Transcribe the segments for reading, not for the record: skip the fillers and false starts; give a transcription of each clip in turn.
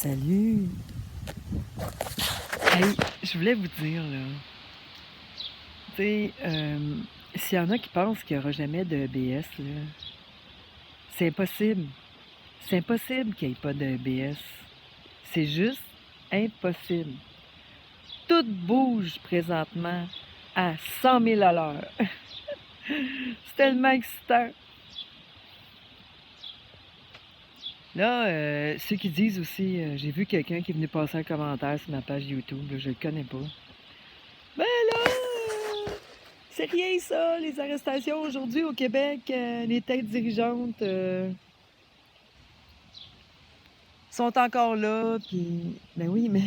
Salut! Hey, je voulais vous dire, là, tu sais, s'il y en a qui pensent qu'il n'y aura jamais de EBS, là, c'est impossible. C'est impossible qu'il n'y ait pas de EBS. C'est juste impossible. Tout bouge présentement à 100 000 à l'heure. C'est tellement excitant. Là, ceux qui disent aussi, j'ai vu quelqu'un qui est venu passer un commentaire sur ma page YouTube, là, je le connais pas. Ben là, c'est rien ça, les arrestations aujourd'hui au Québec, les têtes dirigeantes sont encore là, puis ben oui, mais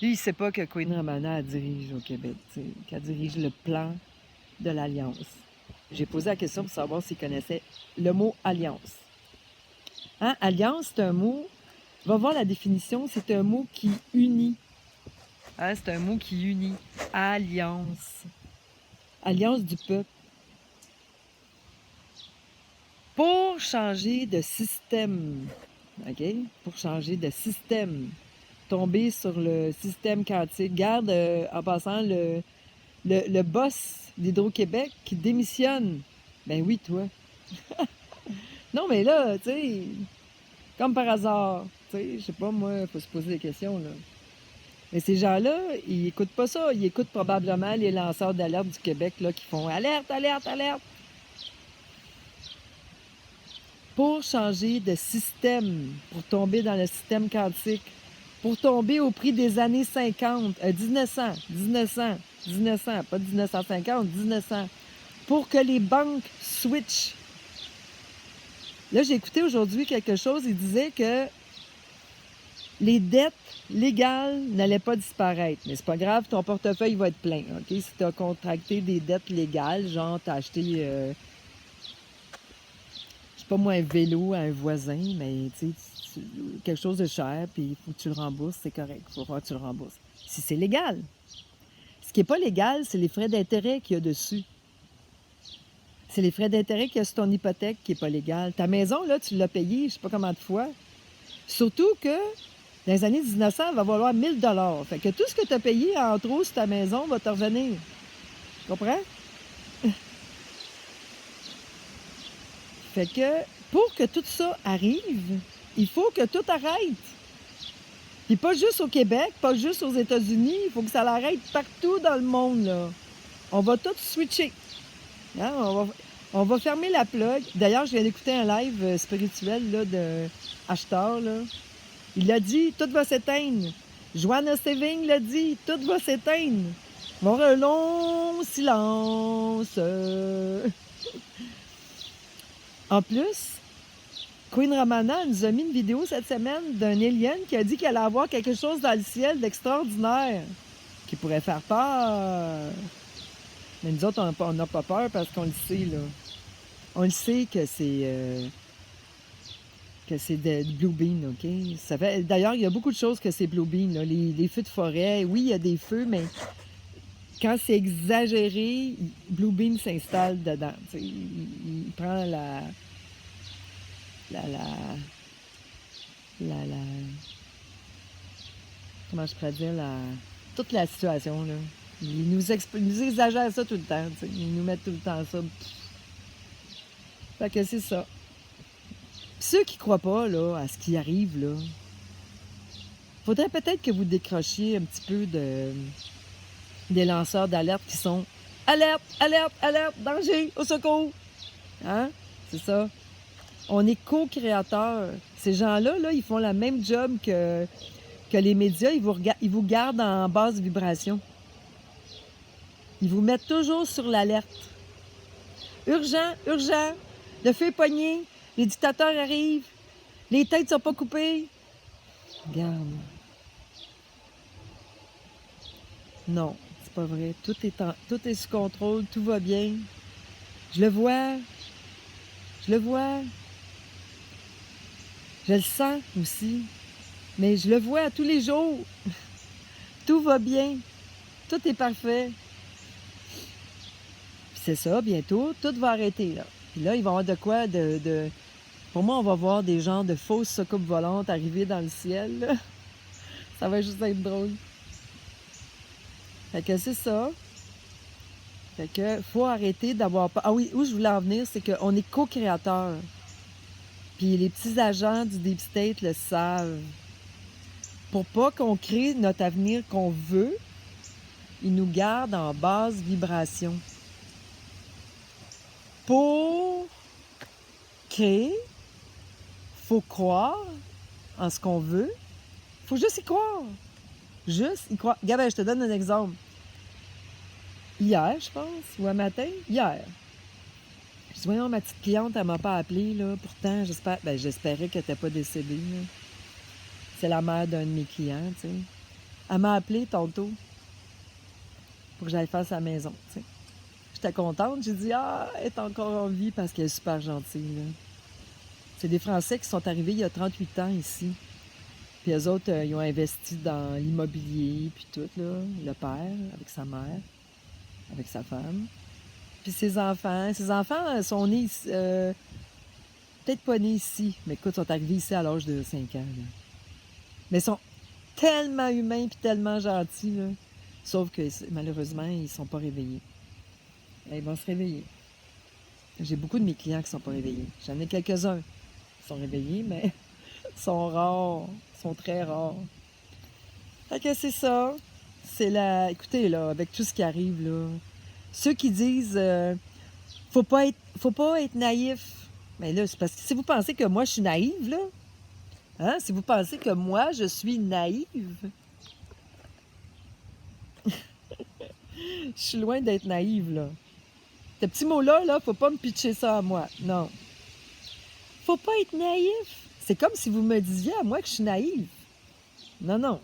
lui, il sait pas que Queen Ramana elle dirige au Québec, tu sais, qu'elle dirige le plan de l'Alliance. J'ai posé la question pour savoir s'il connaissait le mot Alliance. Hein? Alliance, c'est un mot, va voir la définition, c'est un mot qui unit. Hein? C'est un mot qui unit. Alliance. Alliance du peuple. Pour changer de système, OK? Pour changer de système, tomber sur le système quantique. Garde, en passant, le boss d'Hydro-Québec qui démissionne. Ben oui, toi. Non, mais là, tu sais, comme par hasard, tu sais, je sais pas, moi, il faut se poser des questions, là. Mais ces gens-là, ils écoutent pas ça. Ils écoutent probablement les lanceurs d'alerte du Québec, là, qui font « Alerte, alerte, alerte! » Pour changer de système, pour tomber dans le système quantique, pour tomber au prix des années 50, 1900, pas 1950, 1900, pour que les banques switchent. Là, j'ai écouté aujourd'hui quelque chose, il disait que les dettes légales n'allaient pas disparaître. Mais c'est pas grave, ton portefeuille va être plein, OK? Si tu as contracté des dettes légales, genre tu as acheté, je sais pas moi, un vélo à un voisin, mais tu sais, quelque chose de cher, puis il faut que tu le rembourses, c'est correct, il faut que tu le rembourses. Si c'est légal. Ce qui n'est pas légal, c'est les frais d'intérêt qu'il y a dessus. C'est les frais d'intérêt qu'il y a sur ton hypothèque qui n'est pas légal. Ta maison, là, tu l'as payée, je ne sais pas combien de fois. Surtout que dans les années 1900, elle va valoir 1000 $. Fait que tout ce que tu as payé en trop sur ta maison va te revenir. Tu comprends? Fait que pour que tout ça arrive, il faut que tout arrête. Puis pas juste au Québec, pas juste aux États-Unis, il faut que ça l'arrête partout dans le monde, là. On va tout switcher. Hein? On va fermer la plug. D'ailleurs, je viens d'écouter un live spirituel là, de Ashtar, là. Il a dit, tout va s'éteindre. Joanna Steving l'a dit, tout va s'éteindre. Il va y avoir un long silence. En plus, Queen Ramana nous a mis une vidéo cette semaine d'un alien qui a dit qu'elle allait avoir quelque chose dans le ciel d'extraordinaire qui pourrait faire peur. Mais nous autres, on n'a pas peur parce qu'on le sait, là. On le sait que c'est du Blue Bean, OK? D'ailleurs, il y a beaucoup de choses que c'est Blue Bean, là. Les feux de forêt, oui, il y a des feux, mais quand c'est exagéré, Blue Bean s'installe dedans. Il prend la, comment je pourrais dire, toute la situation, là. Ils nous exagèrent ça tout le temps, t'sais. Ils nous mettent tout le temps ça. Fait que c'est ça. Puis ceux qui croient pas, là, à ce qui arrive, là, faudrait peut-être que vous décrochiez un petit peu des lanceurs d'alerte qui sont « Alerte, alerte, alerte, danger, au secours! » Hein? C'est ça. On est co-créateurs. Ces gens-là, là, ils font la même job que les médias. Ils vous gardent en basse vibration. Ils vous mettent toujours sur l'alerte. Urgent, urgent, le feu est pogné, les dictateurs arrivent, les têtes sont pas coupées. Regarde. Non, c'est pas vrai. Tout est sous contrôle, tout va bien. Je le vois. Je le vois. Je le sens aussi. Mais je le vois tous les jours. Tout va bien. Tout est parfait. Puis c'est ça, bientôt, tout va arrêter, là. Puis là, ils vont avoir de quoi de Pour moi, on va voir des genres de fausses soucoupes volantes arriver dans le ciel, là. Ça va juste être drôle. Fait que c'est ça. Fait que faut arrêter d'avoir peur. Ah oui, où je voulais en venir, c'est qu'on est co-créateurs. Puis les petits agents du Deep State le savent. Pour pas qu'on crée notre avenir qu'on veut, ils nous gardent en basse vibration. Pour créer, faut croire en ce qu'on veut. Faut juste y croire. Juste y croire. Regarde, je te donne un exemple. Hier, je pense, ou un matin, hier. Je dis, voyons, ma petite cliente, elle m'a pas appelé, là. Pourtant, j'espérais qu'elle n'était pas décédée, là. C'est la mère d'un de mes clients, tu sais. Elle m'a appelé tantôt pour que j'aille faire sa maison, tu sais. J'étais contente. J'ai dit, ah, elle est encore en vie parce qu'elle est super gentille, là. C'est des Français qui sont arrivés il y a 38 ans ici. Puis eux autres, ils ont investi dans l'immobilier, puis tout, là. Le père, avec sa mère, avec sa femme. Puis ses enfants sont nés ici, peut-être pas nés ici, mais écoute, sont arrivés ici à l'âge de 5 ans, là. Mais ils sont tellement humains puis tellement gentils, là. Sauf que malheureusement, ils ne sont pas réveillés. Ils vont se réveiller. J'ai beaucoup de mes clients qui ne sont pas réveillés. J'en ai quelques-uns qui sont réveillés, mais ils sont rares. Ils sont très rares. Fait que c'est ça. C'est la. Écoutez, là, avec tout ce qui arrive, là. Ceux qui disent faut pas être naïf. Mais là, c'est parce que si vous pensez que moi je suis naïve, là, hein? Si vous pensez que moi je suis naïve, je suis loin d'être naïve, là. Ce petit mot-là, là, faut pas me pitcher ça à moi. Non. Faut pas être naïf. C'est comme si vous me disiez à moi que je suis naïve. Non, non.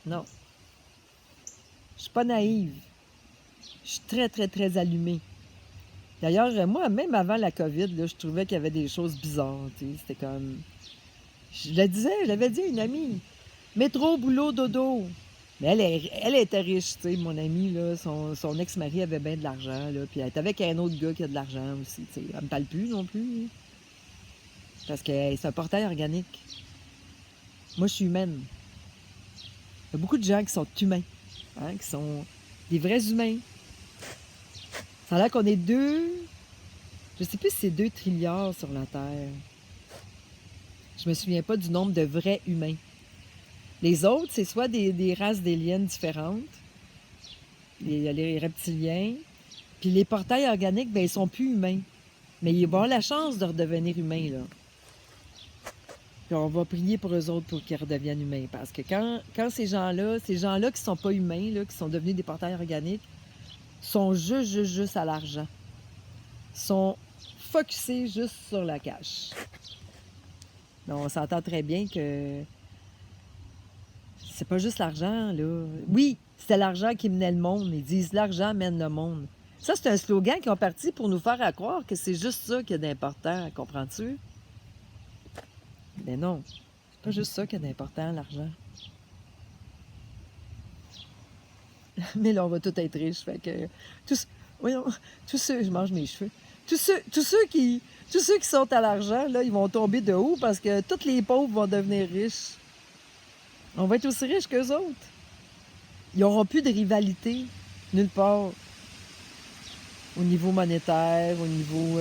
Non. Je suis pas naïve. Je suis très, très, très allumée. D'ailleurs, moi, même avant la COVID, là, je trouvais qu'il y avait des choses bizarres. Tu sais. C'était comme... Je l'avais dit à une amie. Métro, boulot, dodo. Mais elle était riche, tu sais, mon amie, là. Son ex-mari avait bien de l'argent, là. Puis elle est avec un autre gars qui a de l'argent aussi, tu sais. Elle me parle plus non plus. Parce que c'est un portail organique. Moi, je suis humaine. Il y a beaucoup de gens qui sont humains, hein, qui sont des vrais humains. Ça a l'air qu'on est je sais plus si c'est 2 trilliards sur la Terre. Je me souviens pas du nombre de vrais humains. Les autres, c'est soit des races d'aliens différentes, les reptiliens, puis les portails organiques, ben ils sont plus humains. Mais ils vont avoir la chance de redevenir humains, là. Puis on va prier pour eux autres pour qu'ils redeviennent humains. Parce que quand ces gens-là qui sont pas humains, là, qui sont devenus des portails organiques, sont juste à l'argent. Sont focusés juste sur la cash. Donc, on s'entend très bien que c'est pas juste l'argent, là. Oui, c'était l'argent qui menait le monde. Ils disent l'argent mène le monde. Ça, c'est un slogan qu'ils ont parti pour nous faire croire que c'est juste ça qu'il y a d'important. Comprends-tu? Mais non, c'est pas juste ça qu'il y a d'important, l'argent. Mais là, on va tous être riches. Fait que tous ceux, je mange mes cheveux. Tous ceux qui sont à l'argent, là, ils vont tomber de haut parce que tous les pauvres vont devenir riches. On va être aussi riches qu'eux autres. Ils n'auront plus de rivalité nulle part. Au niveau monétaire, au niveau...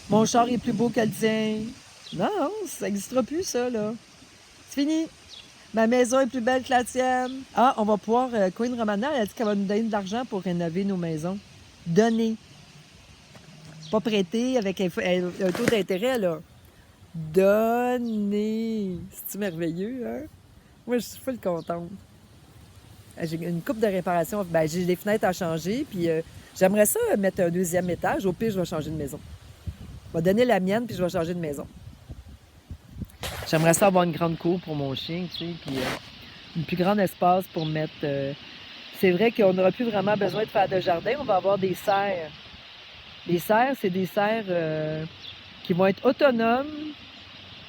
mon char est plus beau que le tien. Non, ça n'existera plus, ça, là. C'est fini. Ma maison est plus belle que la tienne. Ah, on va pouvoir... Queen Romana, elle a dit qu'elle va nous donner de l'argent pour rénover nos maisons. Donner. Pas prêter avec un taux d'intérêt, là. Donner. C'est-tu merveilleux, hein? Moi, je suis full contente. J'ai une coupe de réparation. Ben, j'ai des fenêtres à changer, puis j'aimerais ça mettre un 2e étage. Au pire, je vais changer de maison. Je vais donner la mienne, puis je vais changer de maison. J'aimerais ça avoir une grande cour pour mon chien, tu sais, puis un plus grand espace pour mettre... C'est vrai qu'on n'aura plus vraiment besoin de faire de jardin. On va avoir des serres. Les serres, c'est des serres qui vont être autonomes,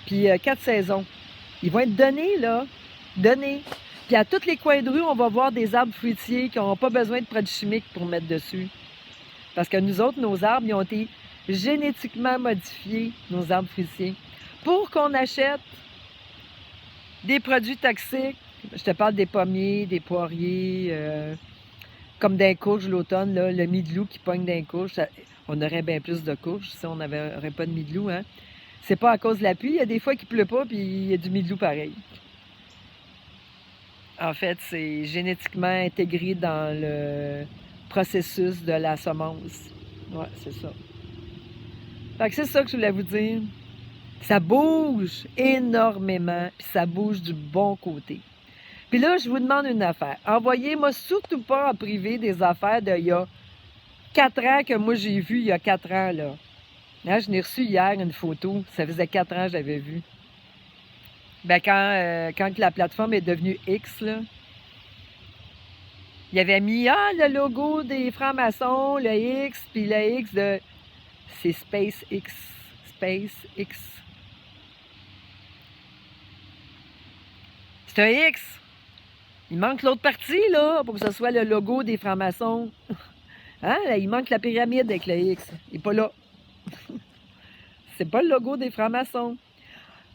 puis 4 saisons. Ils vont être donnés, là. Donnés. Puis à tous les coins de rue, on va voir des arbres fruitiers qui n'auront pas besoin de produits chimiques pour mettre dessus. Parce que nous autres, nos arbres, ils ont été génétiquement modifier nos arbres fruitiers pour qu'on achète des produits toxiques. Je te parle des pommiers, des poiriers, comme d'un courge l'automne, là, le mie-de-loup qui pogne d'un courge. On aurait bien plus de courges si on n'aurait pas de mie-de-loup, hein. C'est pas à cause de la pluie, il y a des fois qu'il pleut pas, puis il y a du mie-de-loup pareil. En fait, c'est génétiquement intégré dans le processus de la semence. Ouais, c'est ça. Fait que c'est ça que je voulais vous dire. Ça bouge énormément, puis ça bouge du bon côté. Puis là, je vous demande une affaire. Envoyez-moi surtout pas en privé des affaires d'il y a 4 ans que moi j'ai vu il y a 4 ans, là. Hein, je n'ai reçu hier une photo. Ça faisait 4 ans que je l'avais vue. Ben quand la plateforme est devenue X, là, il avait mis le logo des francs-maçons, le X, puis le X de... C'est SpaceX. SpaceX. C'est un X. Il manque l'autre partie, là, pour que ce soit le logo des francs-maçons. Hein? Là, il manque la pyramide avec le X. Il n'est pas là. C'est pas le logo des francs-maçons.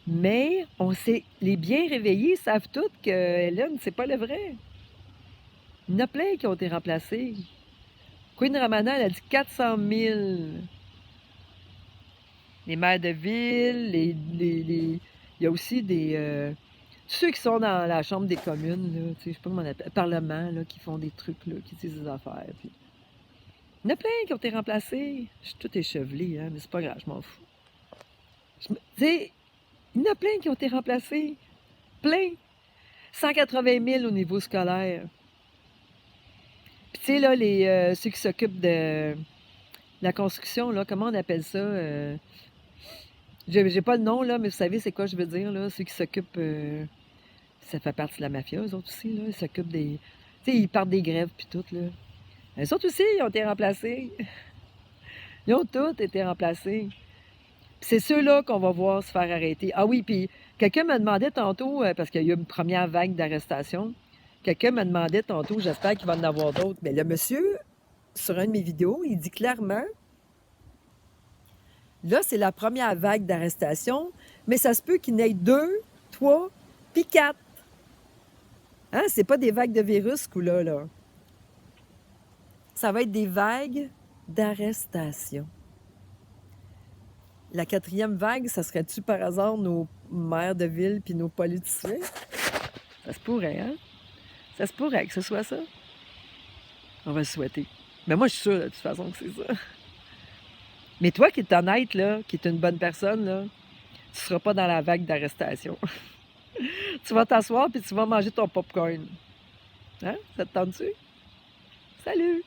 Mais on sait, les bien réveillés savent tous que Hélène, c'est pas le vrai. Il y en a plein qui ont été remplacés. Queen Ramana, elle a dit 400 000. Les maires de ville, il y a aussi des... ceux qui sont dans la chambre des communes, là, je sais pas comment on appelle, le parlement, là, qui font des trucs, là, qui disent des affaires. Puis... Il y en a plein qui ont été remplacés. Je suis tout échevelée, hein, mais c'est pas grave, je m'en fous. Tu sais, il y en a plein qui ont été remplacés. Plein. 180 000 au niveau scolaire. Puis tu sais, là, ceux qui s'occupent de la construction, là, comment on appelle ça? J'ai pas le nom, là, mais vous savez c'est quoi je veux dire, là? Ceux qui s'occupent... ça fait partie de la mafia, eux autres aussi, là. Ils s'occupent des... Tu sais, ils partent des grèves, puis tout, là. Eux autres aussi, ils ont été remplacés. Ils ont tous été remplacés. C'est ceux-là qu'on va voir se faire arrêter. Ah oui, puis quelqu'un me demandait tantôt, parce qu'il y a eu une première vague d'arrestation, quelqu'un me demandait tantôt, j'espère qu'il va en avoir d'autres, mais le monsieur, sur une de mes vidéos, il dit clairement, là, c'est la première vague d'arrestation, mais ça se peut qu'il y en ait 2, 3, puis 4. Hein? C'est pas des vagues de virus, ce coup-là, là. Ça va être des vagues d'arrestation. La 4e vague, ça serait-tu par hasard nos maires de ville puis nos politiciens? Ça se pourrait, hein? Ça se pourrait que ce soit ça. On va le souhaiter. Mais moi, je suis sûre, de toute façon, que c'est ça. Mais toi qui es honnête, là, qui es une bonne personne, là, tu ne seras pas dans la vague d'arrestation. Tu vas t'asseoir puis tu vas manger ton popcorn. Hein? Ça te tente-tu? Salut!